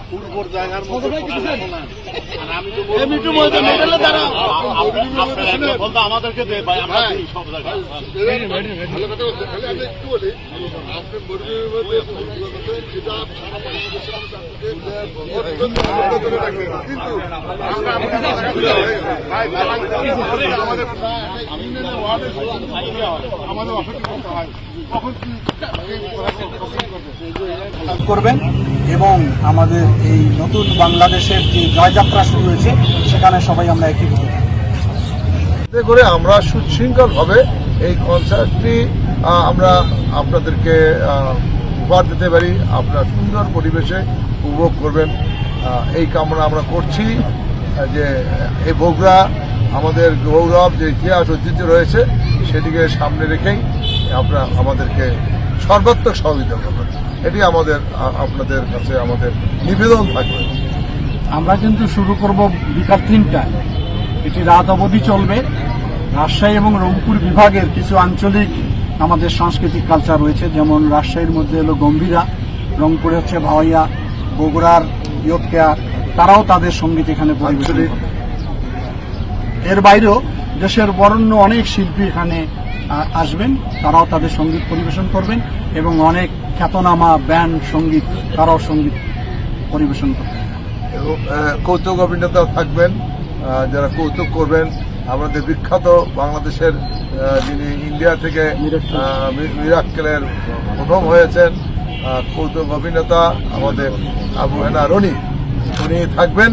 পূর্বর জায়গার মধ্যে বলতে আমাদেরকে দে ভাই, আমরা সব জায়গায় করবেন এবং আমাদের এই নতুন বাংলাদেশের যে জয়যাত্রা শুরু হয়েছে সেখানে সবাই আমরা একীভূত করে আমরা সুশৃঙ্খলভাবে এই কনসার্টটি আমরা আপনাদেরকে উপহার দিতে পারি। আপনারা সুন্দর পরিবেশে উপভোগ করবেন এই কামনা আমরা করছি। যে এই বগুড়া আমাদের গৌরব যে ইতিহাস ঐতিহ্য রয়েছে সেটিকে সামনে রেখেই আপনারা আমাদেরকে সর্বাত্মক সহযোগিতা করবেন, এটি আমাদের আপনাদের কাছে আমাদের নিবেদন থাকবে। আমরা কিন্তু শুরু করব বিকাল 3টায়, এটি রাত অবধি চলবে। রাজশাহী এবং রংপুর বিভাগের কিছু আঞ্চলিক আমাদের সাংস্কৃতিক কালচার রয়েছে, যেমন রাজশাহীর মধ্যে হলো গম্ভীরা, রংপুরে হচ্ছে ভাওয়াইয়া, বগুড়ার ইয়ৎকেয়ার, তারাও তাদের সঙ্গীত এখানে পরিবেশন করবে। এর বাইরেও দেশের বরেণ্য অনেক শিল্পী এখানে আসবেন, তারাও তাদের সঙ্গীত পরিবেশন করবেন এবং অনেক খ্যাতনামা ব্যান্ড সঙ্গীত তারাও সঙ্গীত পরিবেশন করবেন এবং কৌতুক অভিনেতা থাকবেন যারা কৌতুক করবেন। আমাদের বিখ্যাত বাংলাদেশের যিনি ইন্ডিয়া থেকে মিরাক্কেলের প্রথম হয়েছেন কৌতুক অভিনেতা আমাদের আবু হেনা রনি, উনি থাকবেন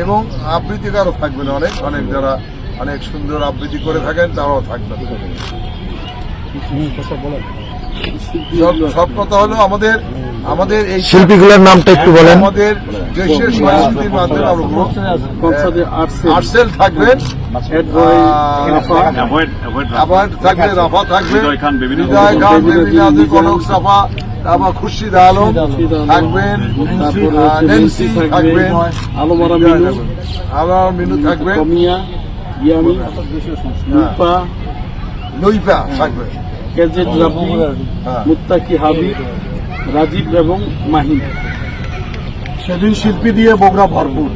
এবং আবৃত্তিকারও থাকবেন অনেক অনেক যারা অনেক সুন্দর আবৃত্তি করে থাকেন তারাও থাকবেন। সব কথা হলো আমাদের এই শিল্পীগুলোর নামটা একটু বলেন। আমাদের দেশের সংস্কৃতির মাধ্যমে আর্টসেল থাকবেন, থাকবে রাফা থাকবে, হৃদয় খান, বেবিনাজ, কনক সাফা, তারপর খুরশিদ আলম থাকবেন, নেন্সি থাকবেন, আলম মিনু থাকবেন, নইপা থাকবে, মুত্তাকি হাবিব, রাজীব এবং মাহিন। সেদিন শিল্পী দিয়ে বগুড়া ভরপুর।